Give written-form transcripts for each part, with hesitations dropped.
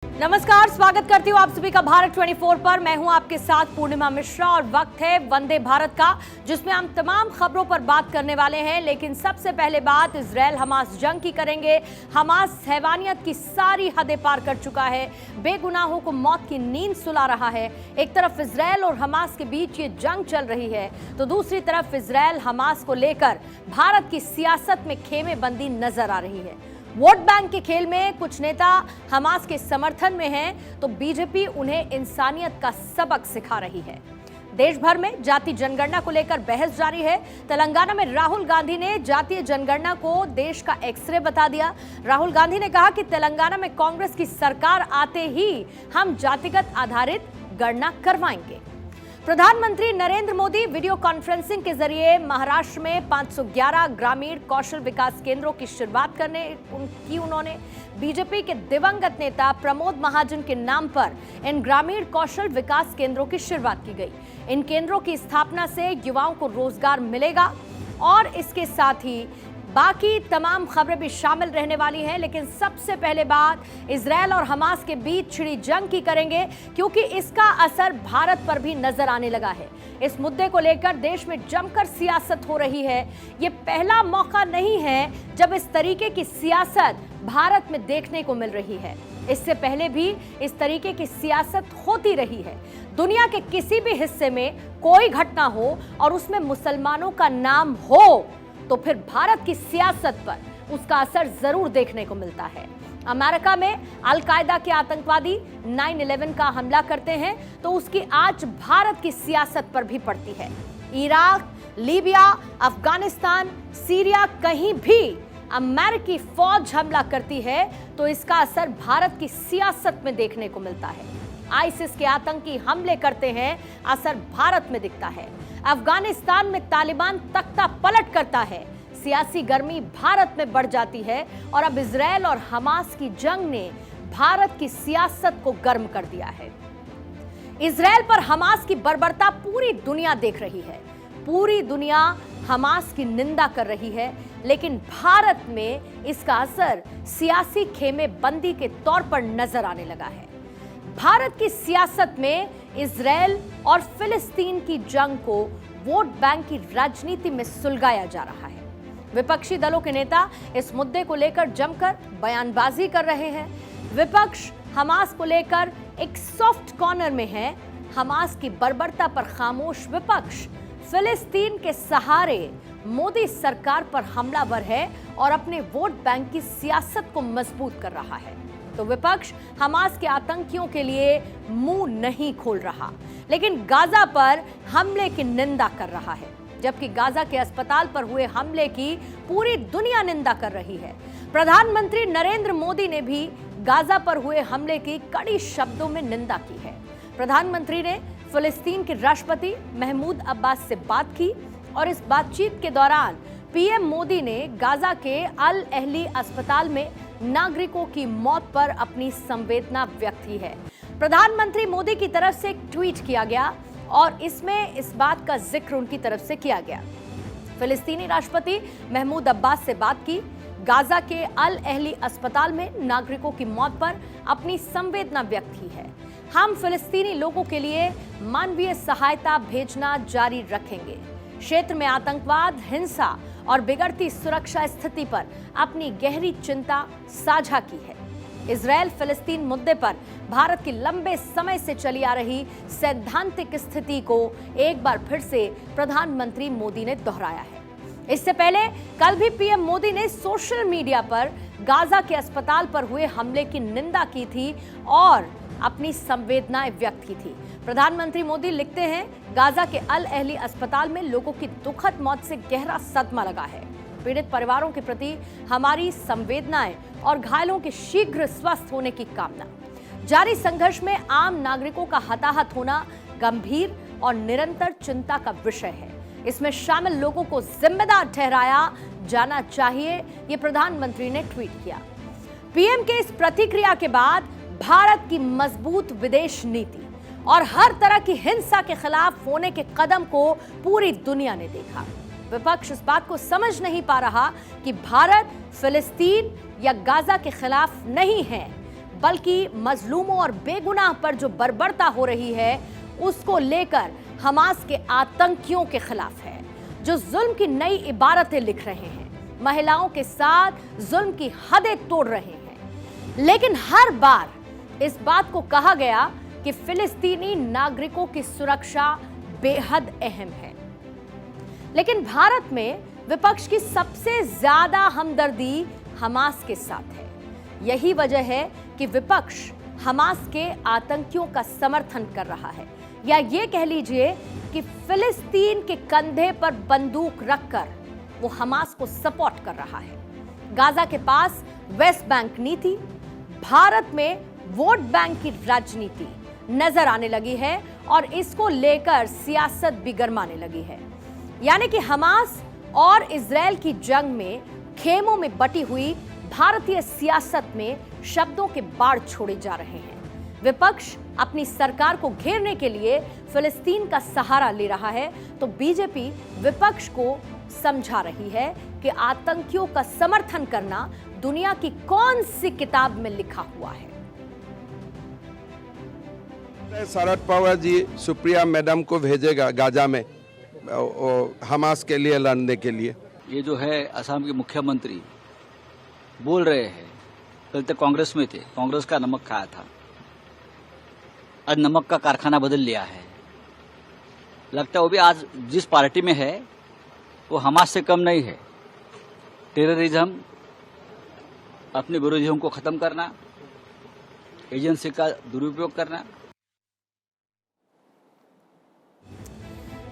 नमस्कार, स्वागत करती हूँ आप सभी का भारत 24 पर। मैं हूँ आपके साथ पूर्णिमा मिश्रा और वक्त है वंदे भारत का, जिसमें हम तमाम खबरों पर बात करने वाले हैं। लेकिन सबसे पहले बात इजरायल हमास जंग की करेंगे। हमास हैवानियत की सारी हदें पार कर चुका है, बेगुनाहों को मौत की नींद सुला रहा है। एक तरफ इजरायल और हमास के बीच ये जंग चल रही है, तो दूसरी तरफ इजरायल हमास को लेकर भारत की सियासत में खेमेबंदी नजर आ रही है। वोट बैंक के खेल में कुछ नेता हमास के समर्थन में हैं, तो बीजेपी उन्हें इंसानियत का सबक सिखा रही है। देश भर में जातीय जनगणना को लेकर बहस जारी है। तेलंगाना में राहुल गांधी ने जातीय जनगणना को देश का एक्सरे बता दिया। राहुल गांधी ने कहा कि तेलंगाना में कांग्रेस की सरकार आते ही हम जातिगत आधारित गणना करवाएंगे। प्रधानमंत्री नरेंद्र मोदी वीडियो कॉन्फ्रेंसिंग के जरिए महाराष्ट्र में 511 ग्रामीण कौशल विकास केंद्रों की शुरुआत की उन्होंने बीजेपी के दिवंगत नेता प्रमोद महाजन के नाम पर इन ग्रामीण कौशल विकास केंद्रों की शुरुआत की गई। इन केंद्रों की स्थापना से युवाओं को रोजगार मिलेगा और इसके साथ ही बाकी तमाम खबरें भी शामिल रहने वाली हैं। लेकिन सबसे पहले बात इजरायल और हमास के बीच छिड़ी जंग की करेंगे, क्योंकि इसका असर भारत पर भी नजर आने लगा है। इस मुद्दे को लेकर देश में जमकर सियासत हो रही है। ये पहला मौका नहीं है जब इस तरीके की सियासत भारत में देखने को मिल रही है। इससे पहले भी इस तरीके की सियासत होती रही है। दुनिया के किसी भी हिस्से में कोई घटना हो और उसमें मुसलमानों का नाम हो, तो फिर भारत की सियासत पर उसका असर जरूर देखने को मिलता है। अमेरिका में अल-कायदा के आतंकवादी 9/11 का हमला करते हैं, तो उसकी आंच भारत की सियासत पर भी पड़ती है। इराक, लीबिया, अफगानिस्तान, सीरिया, कहीं भी अमेरिकी फौज हमला करती है तो इसका असर भारत की सियासत में देखने को मिलता है। आईसिस के आतंकी हमले करते हैं, असर भारत में दिखता है। अफगानिस्तान में तालिबान तख्ता पलट करता है, सियासी गर्मी भारत में बढ़ जाती है। और अब इजरायल और हमास की जंग ने भारत की सियासत को गर्म कर दिया है। इजरायल पर हमास की बर्बरता पूरी दुनिया देख रही है। पूरी दुनिया हमास की निंदा कर रही है, लेकिन भारत में इसका असर सियासी खेमेबंदी के तौर पर नजर आने लगा है। भारत की सियासत में इजरायल और फिलिस्तीन की जंग को वोट बैंक की राजनीति में सुलगाया जा रहा है। विपक्षी दलों के नेता इस मुद्दे को लेकर जमकर बयानबाजी कर रहे हैं। विपक्ष हमास को लेकर एक सॉफ्ट कॉर्नर में है। हमास की बर्बरता पर खामोश विपक्ष फिलिस्तीन के सहारे मोदी सरकार पर हमलावर है और अपने वोट बैंक की सियासत को मजबूत कर रहा है। तो विपक्ष हमास के आतंकियों के लिए मुंह नहीं खोल रहा, लेकिन गाजा पर हमले की निंदा कर रहा है। जबकि गाजा के अस्पताल पर हुए हमले की पूरी दुनिया निंदा कर रही है। प्रधानमंत्री नरेंद्र मोदी ने भी गाजा पर हुए हमले की कड़ी शब्दों में निंदा की है। प्रधानमंत्री ने फिलिस्तीन के राष्ट्रपति महमूद अब्बास से बात की और इस बातचीत के दौरान पीएम मोदी ने गाजा के अल अहली अस्पताल में नागरिकों की मौत पर अपनी संवेदना व्यक्त की है। प्रधानमंत्री मोदी की तरफ से एक ट्वीट किया गया और इसमें इस बात का जिक्र उनकी तरफ से किया गया। फिलिस्तीनी राष्ट्रपति महमूद अब्बास से बात की, गाजा के अल अहली अस्पताल में नागरिकों की मौत पर अपनी संवेदना व्यक्त की है। हम फिलिस्तीनी लोगों के लिए मानवीय सहायता भेजना जारी रखेंगे। क्षेत्र में आतंकवाद, हिंसा और बिगड़ती सुरक्षा स्थिति पर अपनी गहरी चिंता साझा की है। इजरायल फिलिस्तीन मुद्दे पर भारत की लंबे समय से चली आ रही सैद्धांतिक स्थिति को एक बार फिर से प्रधानमंत्री मोदी ने दोहराया है। इससे पहले कल भी पीएम मोदी ने सोशल मीडिया पर गाजा के अस्पताल पर हुए हमले की निंदा की थी और अपनी संवेदनाएं व्यक्त की थी। प्रधानमंत्री मोदी लिखते हैं, गाजा के अल अहली अस्पताल में लोगों की दुखद मौत से गहरा सदमा लगा है। पीड़ित परिवारों के प्रति हमारी संवेदनाएं और घायलों के शीघ्र स्वस्थ होने की कामना। जारी संघर्ष में आम नागरिकों का हताहत होना गंभीर और निरंतर चिंता का विषय है। इसमें शामिल लोगों को जिम्मेदार ठहराया जाना चाहिए, ये प्रधानमंत्री ने ट्वीट किया। पीएम के इस प्रतिक्रिया के बाद भारत की मजबूत विदेश नीति और हर तरह की हिंसा के खिलाफ होने के कदम को पूरी दुनिया ने देखा। विपक्ष इस बात को समझ नहीं पा रहा कि भारत फिलिस्तीन या गाजा के खिलाफ नहीं है, बल्कि मजलूमों और बेगुनाह पर जो बर्बरता हो रही है उसको लेकर हमास के आतंकियों के खिलाफ है, जो जुल्म की नई इबारतें लिख रहे हैं, महिलाओं के साथ जुल्म की हदें तोड़ रहे हैं। लेकिन हर बार इस बात को कहा गया कि फिलिस्तीनी नागरिकों की सुरक्षा बेहद अहम है। लेकिन भारत में विपक्ष की सबसे ज्यादा हमदर्दी हमास के साथ है। यही वजह है कि विपक्ष हमास के आतंकियों का समर्थन कर रहा है, या ये कह लीजिए कि फिलिस्तीन के कंधे पर बंदूक रखकर वो हमास को सपोर्ट कर रहा है। गाजा के पास वेस्ट बैंक नीति, भारत में वोट बैंक की राजनीति नजर आने लगी है और इसको लेकर सियासत भी गरमाने लगी है। यानी कि हमास और इजरायल की जंग में खेमों में बटी हुई भारतीय सियासत में शब्दों के बाढ़ छोड़े जा रहे हैं। विपक्ष अपनी सरकार को घेरने के लिए फिलिस्तीन का सहारा ले रहा है, तो बीजेपी विपक्ष को समझा रही है कि आतंकियों का समर्थन करना दुनिया की कौन सी किताब में लिखा हुआ है। शरद पवार जी सुप्रिया मैडम को भेजेगा गाजा में हमास के लिए लड़ने के लिए। ये जो है असम के मुख्यमंत्री बोल रहे हैं, पहले तक कांग्रेस में थे, कांग्रेस का नमक खाया था, आज नमक का कारखाना बदल लिया है। लगता है वो भी आज जिस पार्टी में है वो हमास से कम नहीं है। टेररिज्म, अपने विरोधियों को खत्म करना, एजेंसी का दुरुपयोग करना।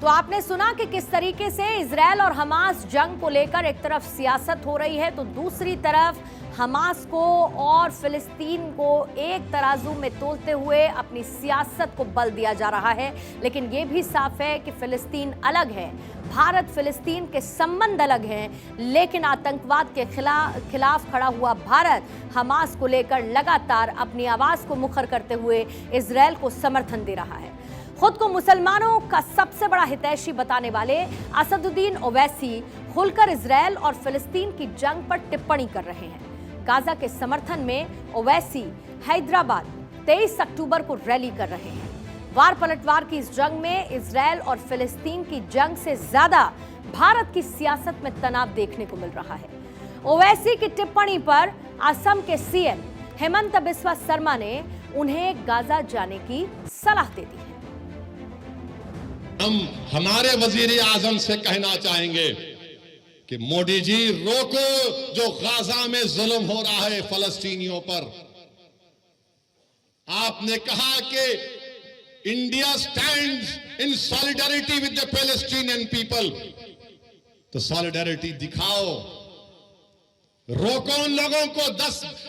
तो आपने सुना कि किस तरीके से इजरायल और हमास जंग को लेकर एक तरफ सियासत हो रही है, तो दूसरी तरफ हमास को और फिलिस्तीन को एक तराजू में तोलते हुए अपनी सियासत को बल दिया जा रहा है। लेकिन यह भी साफ है कि फिलिस्तीन अलग है, भारत फिलिस्तीन के संबंध अलग हैं, लेकिन आतंकवाद के खिलाफ खड़ा हुआ भारत हमास को लेकर लगातार अपनी आवाज को मुखर करते हुए इजरायल को समर्थन दे रहा है। खुद को मुसलमानों का सबसे बड़ा हितैषी बताने वाले असदुद्दीन ओवैसी खुलकर इजरायल और फिलिस्तीन की जंग पर टिप्पणी कर रहे हैं। गाजा के समर्थन में ओवैसी हैदराबाद 23 अक्टूबर को रैली कर रहे हैं। वार पलटवार की इस जंग में इजरायल और फिलिस्तीन की जंग से ज्यादा भारत की सियासत में तनाव देखने को मिल रहा है। ओवैसी की टिप्पणी पर असम के सीएम हेमंत बिस्वा शर्मा ने उन्हें गाजा जाने की सलाह दे दी है। हम हमारे वजीर आजम से कहना चाहेंगे कि मोदी जी रोको जो गाजा में जुल्म हो रहा है फलस्तीनियों पर। आपने कहा कि India stands in solidarity with the Palestinian people, तो सॉलिडारिटी दिखाओ, रोको उन लोगों को।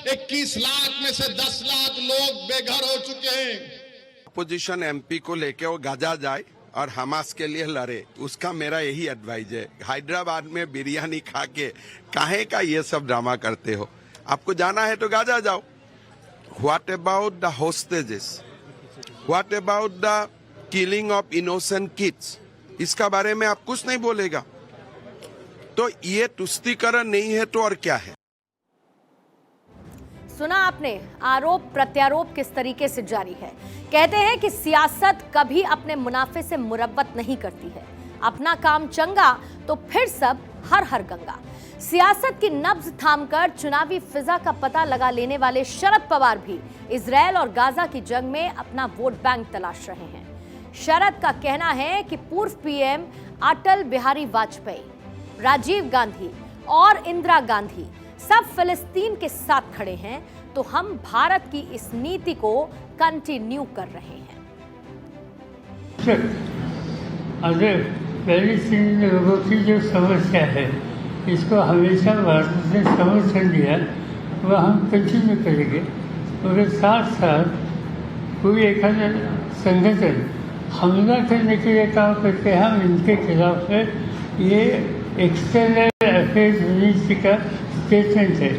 21 लाख में से 10 लाख लोग बेघर हो चुके हैं। अपोजिशन एमपी को लेके वो गाजा जाए और हमास के लिए लड़े, उसका मेरा यही एडवाइस है। हैदराबाद में बिरयानी खा के काहे का ये सब ड्रामा करते हो? आपको जाना है तो गाजा जाओ। What about the hostages, what about the killing of innocent kids, इसका बारे में आप कुछ नहीं बोलेगा। तो ये तुष्टीकरण नहीं है तो और क्या है? सुना आपने, आरोप प्रत्यारोप किस तरीके से जारी है। कहते हैं कि सियासत कभी अपने मुनाफे से मुरब्बत नहीं करती है, अपना काम चंगा तो फिर सब हर हर गंगा। सियासत की नब्ज थामकर चुनावी फिजा का पता लगा लेने वाले शरद पवार भी इजरायल और गाजा की जंग में अपना वोट बैंक तलाश रहे हैं। शरद का कहना है कि पूर्व पीएम अटल बिहारी वाजपेयी, राजीव गांधी और इंदिरा गांधी सब फिलिस्तीन के साथ खड़े हैं, तो हम भारत की इस नीति को कंटिन्यू कर रहे हैं। अगर फिलिस्तीनी लोगों की जो समस्या है, इसको हमेशा भारत ने समर्थन दिया, वह हम कंटिन्यू करेंगे। और साथ साथ कोई एक संगठन हमला करने के लिए काम करते हैं, हम इनके खिलाफ है। ये एक्सटर्नल अफेयर्स मिनिस्ट्री का स्टेटमेंट है।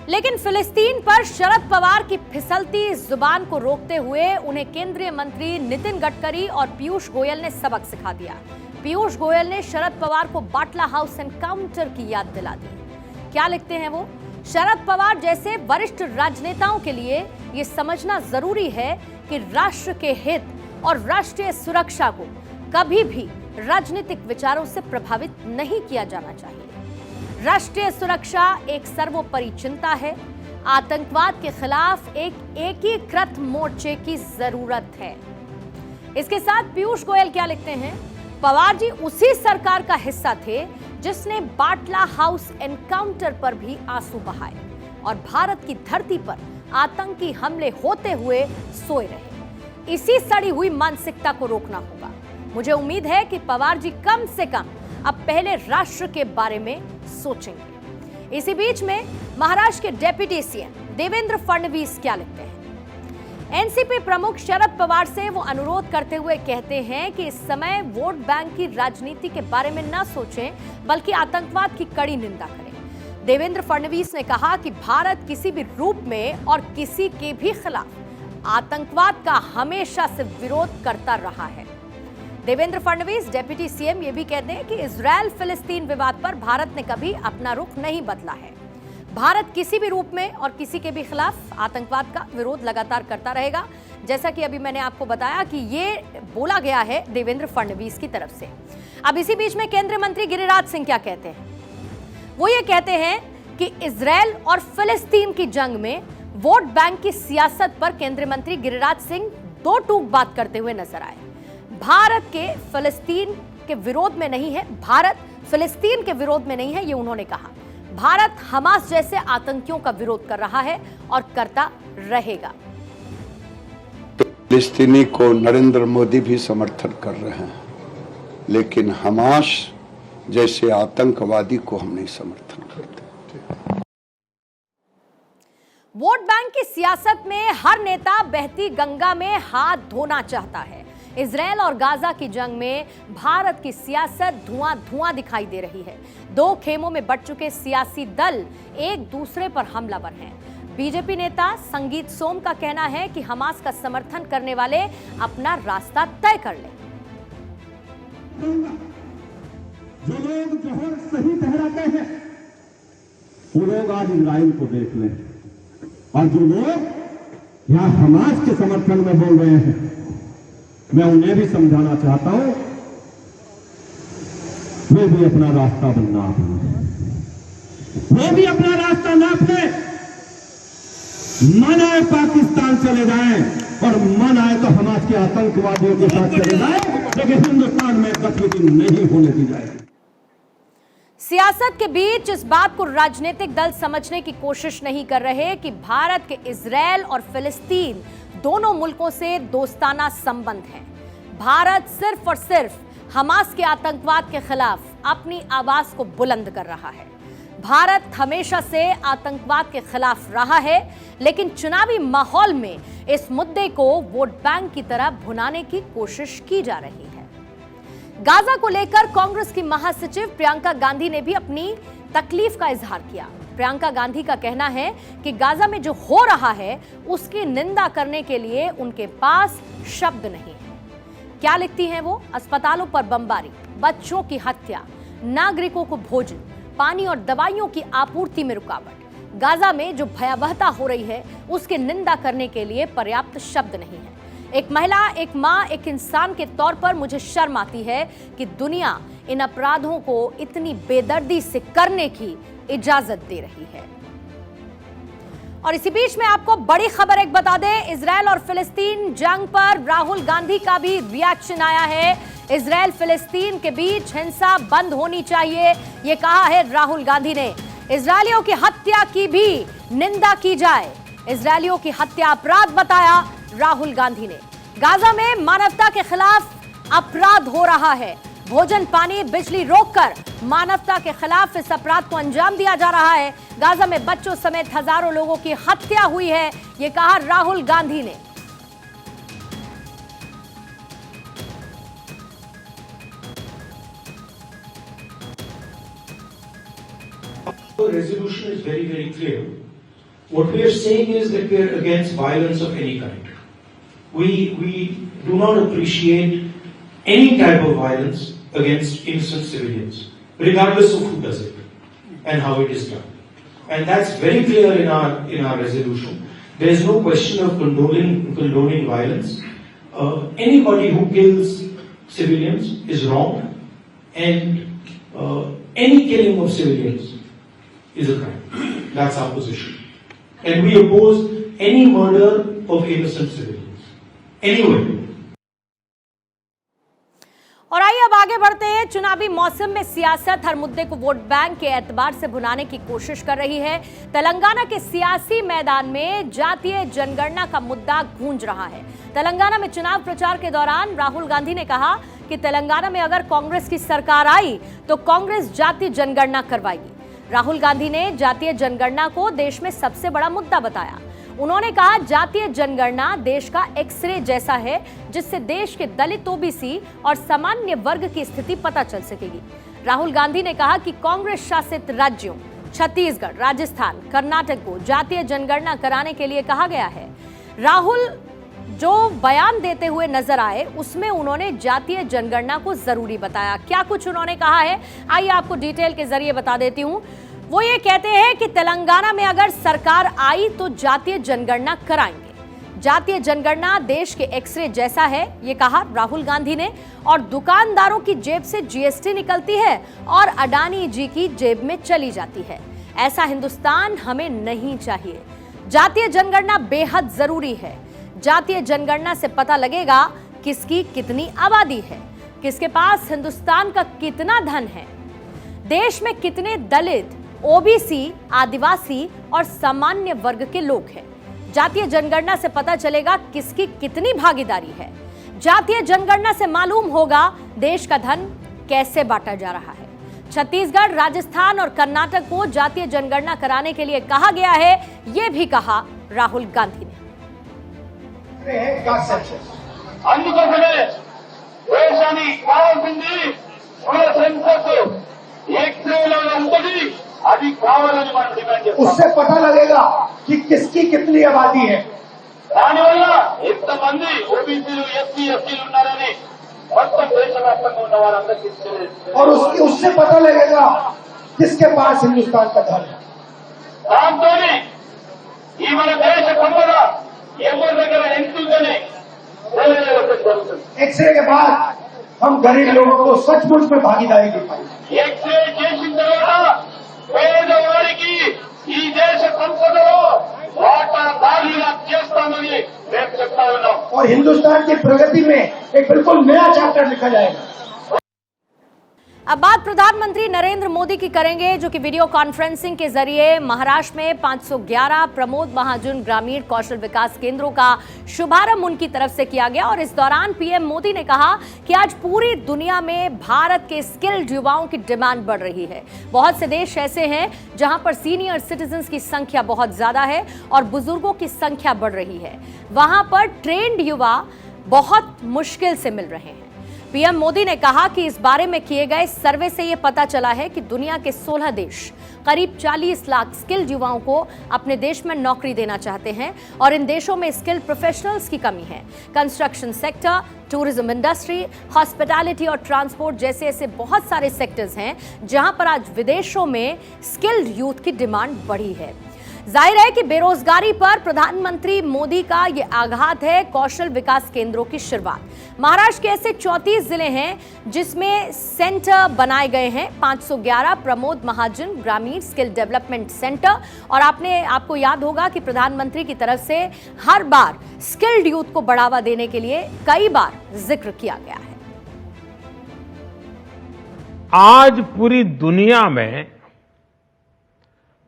लेकिन फिलिस्तीन पर शरद पवार की फिसलती जुबान को रोकते हुए उन्हें केंद्रीय मंत्री नितिन गडकरी और पीयूष गोयल ने सबक सिखा दिया। पीयूष गोयल ने शरद पवार को बाटला हाउस एनकाउंटर की याद दिला दी। क्या लिखते हैं वो? शरद पवार जैसे वरिष्ठ राजनेताओं के लिए यह समझना जरूरी है कि राष्ट्र के हित और राष्ट्रीय सुरक्षा को कभी भी राजनीतिक विचारों से प्रभावित नहीं किया जाना चाहिए। राष्ट्रीय सुरक्षा एक सर्वोपरि चिंता है। आतंकवाद के खिलाफ एक एकीकृत मोर्चे की जरूरत है। इसके साथ पीयूष गोयल क्या लिखते हैं? पवार जी उसी सरकार का हिस्सा थे जिसने बाटला हाउस एनकाउंटर पर भी आंसू बहाए और भारत की धरती पर आतंकी हमले होते हुए सोए रहे। इसी सड़ी हुई मानसिकता को रोकना होगा। मुझे उम्मीद है कि पवार जी कम से कम अब पहले राष्ट्र के बारे में सोचेंगे। इसी बीच में महाराष्ट्र के डेप्यूटी सीएम देवेंद्र फडणवीस क्या लिखते हैं? एनसीपी प्रमुख शरद पवार से वो अनुरोध करते हुए कहते हैं कि इस समय वोट बैंक की राजनीति के बारे में न सोचें, बल्कि आतंकवाद की कड़ी निंदा करें। देवेंद्र फडणवीस ने कहा कि भारत किसी भी रूप में और किसी के भी खिलाफ आतंकवाद का हमेशा से विरोध करता रहा है। देवेंद्र फडणवीस डेप्यूटी सीएम ये भी कहते हैं कि इजरायल फिलिस्तीन विवाद पर भारत ने कभी अपना रुख नहीं बदला है। भारत किसी भी रूप में और किसी के भी खिलाफ आतंकवाद का विरोध लगातार करता रहेगा, जैसा कि अभी मैंने आपको बताया कि ये बोला गया है देवेंद्र फडणवीस की तरफ से। अब इसी बीच में केंद्रीय मंत्री गिरिराज सिंह क्या कहते हैं? वो ये कहते हैं कि इजरायल और फिलिस्तीन की जंग में वोट बैंक की सियासत पर केंद्रीय मंत्री गिरिराज सिंह दो टूक बात करते हुए नजर आए। भारत के फिलिस्तीन के विरोध में नहीं है, भारत फिलिस्तीन के विरोध में नहीं है, ये उन्होंने कहा। भारत हमास जैसे आतंकियों का विरोध कर रहा है और करता रहेगा। फिलिस्तीनी को नरेंद्र मोदी भी समर्थन कर रहे हैं, लेकिन हमास जैसे आतंकवादी को हम नहीं समर्थन करते। वोट बैंक की सियासत में हर नेता बहती गंगा में हाथ धोना चाहता है। इजरायल और गाजा की जंग में भारत की सियासत धुआं धुआं दिखाई दे रही है। दो खेमों में बंट चुके सियासी दल एक दूसरे पर हमलावर हैं। बीजेपी नेता संगीत सोम का कहना है कि हमास का समर्थन करने वाले अपना रास्ता तय कर लें। जो लोग जोहर सही ठहराते हैं वो लोग आज इजराइल को देख लें, और जो लोग यहाँ हमास के समर्थन में बोल रहे हैं, मैं उन्हें भी समझाना चाहता हूं, वे भी अपना रास्ता नाप लें, वो भी अपना रास्ता नाप लें। मन आए पाकिस्तान चले जाएं और मन आए तो हमास के आतंकवादियों के साथ चले जाएं, लेकिन हिंदुस्तान में गतिविधि नहीं होने दी जाएगी। सियासत के बीच इस बात को राजनीतिक दल समझने की कोशिश नहीं कर रहे कि भारत के इजरायल और फिलिस्तीन दोनों मुल्कों से दोस्ताना संबंध हैं। भारत सिर्फ और सिर्फ हमास के आतंकवाद के खिलाफ अपनी आवाज को बुलंद कर रहा है। भारत हमेशा से आतंकवाद के खिलाफ रहा है, लेकिन चुनावी माहौल में इस मुद्दे को वोट बैंक की तरह भुनाने की कोशिश की जा रही है। गाजा को लेकर कांग्रेस की महासचिव प्रियंका गांधी ने भी अपनी तकलीफ का इजहार किया। प्रियंका गांधी का कहना है कि गाजा में जो हो रहा है उसकी निंदा करने के लिए उनके पास शब्द नहीं है। क्या लिखती हैं वो? अस्पतालों पर बमबारी, बच्चों की हत्या, नागरिकों को भोजन, पानी और दवाइयों की आपूर्ति में रुकावट। गाजा में जो भयावहता हो रही है उसकी निंदा करने के लिए पर्याप्त शब्द नहीं है। एक महिला, एक मां, एक इंसान के तौर पर मुझे शर्म आती है कि दुनिया इन अपराधों को इतनी बेदर्दी से करने की इजाजत दे रही है। और इसी बीच में आपको बड़ी खबर एक बता दें, इजरायल और फिलिस्तीन जंग पर राहुल गांधी का भी रिएक्शन आया है। इजरायल फिलिस्तीन के बीच हिंसा बंद होनी चाहिए, ये कहा है राहुल गांधी ने। इजरायलियों की हत्या की भी निंदा की जाए, इजरायलियों की हत्या अपराध बताया राहुल गांधी ने। गाजा में मानवता के खिलाफ अपराध हो रहा है। भोजन, पानी, बिजली रोककर मानवता के खिलाफ इस अपराध को अंजाम दिया जा रहा है। गाजा में बच्चों समेत हजारों लोगों की हत्या हुई है, ये कहा राहुल गांधी ने। Resolution is very, very clear. What we are saying is that we are against violence of any kind. We do not appreciate any type of violence against innocent civilians, regardless of who does it and how it is done. and that's very clear in our resolution. There is no question of condoning violence. Anybody who kills civilians is wrong, and any killing of civilians is a crime. That's our position. And we oppose any murder of innocent civilians. Anyway. और आइए अब आगे बढ़ते हैं। चुनावी मौसम में सियासत हर मुद्दे को वोट बैंक के एतबार से भुनाने की कोशिश कर रही है। तेलंगाना के सियासी मैदान में जातीय जनगणना का मुद्दा गूंज रहा है। तेलंगाना में चुनाव प्रचार के दौरान राहुल गांधी ने कहा कि तेलंगाना में अगर कांग्रेस की सरकार आई तो कांग्रेस जातीय जनगणना करवाएगी। राहुल गांधी ने जातीय जनगणना को देश में सबसे बड़ा मुद्दा बताया। उन्होंने कहा जातीय जनगणना देश का एक्सरे जैसा है, जिससे देश के दलित, ओबीसी और सामान्य वर्ग की स्थिति पता चल सकेगी। राहुल गांधी ने कहा कि कांग्रेस शासित राज्यों छत्तीसगढ़, राजस्थान, कर्नाटक को जातीय जनगणना कराने के लिए कहा गया है। राहुल जो बयान देते हुए नजर आए उसमें उन्होंने जातीय जनगणना को जरूरी बताया। क्या कुछ उन्होंने कहा है, आइए आपको डिटेल के जरिए बता देती हूं। वो ये कहते हैं कि तेलंगाना में अगर सरकार आई तो जातीय जनगणना कराएंगे। जातीय जनगणना देश के एक्सरे जैसा है, ये कहा राहुल गांधी ने। और दुकानदारों की जेब से जीएसटी निकलती है और अडानी जी की जेब में चली जाती है। ऐसा हिंदुस्तान हमें नहीं चाहिए। जातीय जनगणना बेहद जरूरी है। जातीय जनगणना से पता लगेगा किसकी कितनी आबादी है, किसके पास हिंदुस्तान का कितना धन है, देश में कितने दलित, ओबीसी, आदिवासी और सामान्य वर्ग के लोग हैं। जातीय जनगणना से पता चलेगा किसकी कितनी भागीदारी है। जातीय जनगणना से मालूम होगा देश का धन कैसे बांटा जा रहा है। छत्तीसगढ़, राजस्थान और कर्नाटक को जातीय जनगणना कराने के लिए कहा गया है, यह भी कहा राहुल गांधी ने। అందుకోసమే దేశాన్ని కావాల్సింది మన సెన్సస్ ఎక్స్రేలో ఉంటుంది, అది కావాలని మనం డిమాండ్ చేస్తాం। उससे पता लगेगा कि किसकी कितनी आबादी है। దానివల్ల ఎంతమంది ఓబీసీలు, ఎస్సీ, ఎస్టీలు ఉన్నారని మొత్తం దేశవ్యాప్తంగా ఉన్న వారందరికీ తెలియజేస్తారు। और उससे पता लगेगा किसके पास हिंदुस्तान का धन है। దాంతోనే ఈ మన దేశ సంపద ఎవరి దగ్గర ఎంత ఉందని एक्सरे के बाद हम गरीब लोगों को सचमुच में भागीदारी दे पाएंगे। एक्सरे చేసిన తర్వాత పేదవారికి ఈ దేశ సంపదలో వాటాదారులుగా చేస్తామని మేము చెప్తా ఉన్నాం। और हिंदुस्तान की प्रगति में एक बिल्कुल नया चैप्टर लिखा जाएगा। अब बात प्रधानमंत्री नरेंद्र मोदी की करेंगे, जो कि वीडियो कॉन्फ्रेंसिंग के जरिए महाराष्ट्र में 511 प्रमोद महाजन ग्रामीण कौशल विकास केंद्रों का शुभारंभ उनकी तरफ से किया गया। और इस दौरान पीएम मोदी ने कहा कि आज पूरी दुनिया में भारत के स्किल्ड युवाओं की डिमांड बढ़ रही है। बहुत से देश ऐसे हैं जहां पर सीनियर सिटीजन्स की संख्या बहुत ज्यादा है और बुजुर्गों की संख्या बढ़ रही है। वहां पर ट्रेंड युवा बहुत मुश्किल से मिल रहे हैं। पीएम मोदी ने कहा कि इस बारे में किए गए सर्वे से यह पता चला है कि दुनिया के 16 देश करीब 40 लाख स्किल्ड युवाओं को अपने देश में नौकरी देना चाहते हैं और इन देशों में स्किल्ड प्रोफेशनल्स की कमी है। Construction sector, tourism industry, hospitality और ट्रांसपोर्ट जैसे ऐसे बहुत सारे सेक्टर्स हैं जहां पर आज विदेशों में स्किल्ड यूथ की डिमांड बढ़ी है। जाहिर है कि बेरोजगारी पर प्रधानमंत्री मोदी का ये आघात है। कौशल विकास केंद्रों की शुरुआत महाराष्ट्र के ऐसे 34 जिले हैं जिसमें सेंटर बनाए गए हैं। 511 प्रमोद महाजन ग्रामीण स्किल डेवलपमेंट सेंटर। और आपको याद होगा कि प्रधानमंत्री की तरफ से हर बार स्किल्ड यूथ को बढ़ावा देने के लिए कई बार जिक्र किया गया है। आज पूरी दुनिया में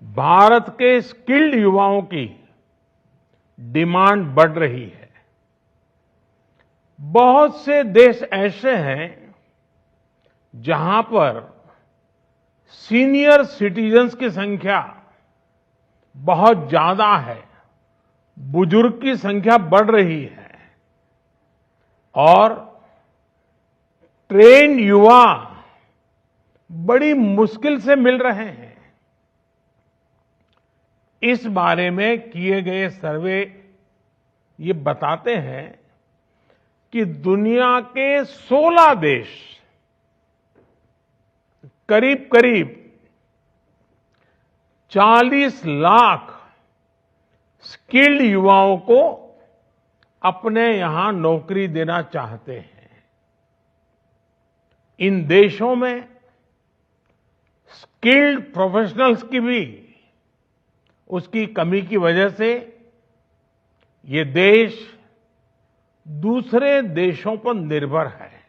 भारत के स्किल्ड युवाओं की डिमांड बढ़ रही है। बहुत से देश ऐसे हैं जहां पर सीनियर सिटीजन्स की संख्या बहुत ज्यादा है, बुजुर्ग की संख्या बढ़ रही है और ट्रेन युवा बड़ी मुश्किल से मिल रहे हैं। इस बारे में किए गए सर्वे ये बताते हैं कि दुनिया के 16 देश करीब करीब 40 लाख स्किल्ड युवाओं को अपने यहां नौकरी देना चाहते हैं। इन देशों में स्किल्ड प्रोफेशनल्स की भी उसकी कमी की वजह से ये देश दूसरे देशों पर निर्भर है।